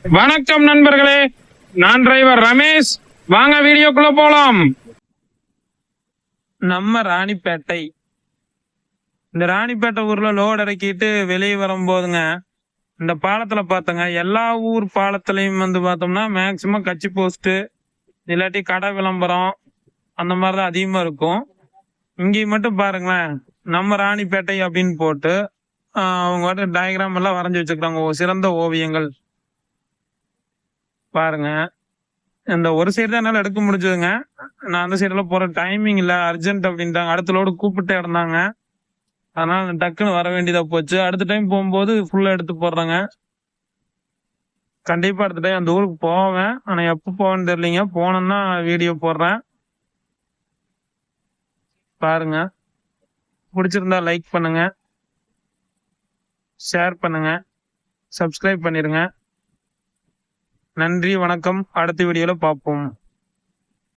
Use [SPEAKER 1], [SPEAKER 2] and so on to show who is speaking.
[SPEAKER 1] வணக்கம் நண்பர்களே, நான் டிரைவர் ரமேஷ். வாங்க வீடியோக்குள்ள போலாம். நம்ம ராணிப்பேட்டை, இந்த ராணிப்பேட்டை ஊர்ல லோடு இறக்கிட்டு வெளியே வரும்போதுங்க, இந்த பாலத்துல பார்த்தங்க, எல்லா ஊர் பாலத்திலையும் பார்த்தோம்னா மேக்சிமம் கட்சி போஸ்ட் இல்லாட்டி கடை விளம்பரம் அந்த மாதிரிதான் அதிகமா இருக்கும். இங்கேயும் மட்டும் பாருங்களேன், நம்ம ராணிப்பேட்டை அப்படின்னு போட்டு அவங்க டயக்ராம் எல்லாம் வரைஞ்சி வச்சுக்கிறாங்க. சிறந்த ஓவியங்கள் பாருங்க. இந்த ஒரு சைடு தான் என்னால எடுக்க முடிஞ்சதுங்க. நான் அந்த சைடுல போற டைமிங் இல்ல, அர்ஜென்ட் அப்படின்ட்டாங்க. அடுத்த லோடு கூப்பிட்டே இருந்தாங்க, அதனால டக்குன்னு வர வேண்டியதா போச்சு. அடுத்த டைம் போகும்போது ஃபுல்லா எடுத்து போடுறாங்க. கண்டிப்பா அடுத்த டைம் அந்த ஊருக்கு போவேன். ஆனா எப்ப போவேன்னு தெரியலீங்க. போனோம்னா வீடியோ போடுறேன் பாருங்க. பிடிச்சிருந்தா லைக் பண்ணுங்க, ஷேர் பண்ணுங்க, சப்ஸ்கிரைப் பண்ணிருங்க. நன்றி, வணக்கம். அடுத்த வீடியோல பார்ப்போம்.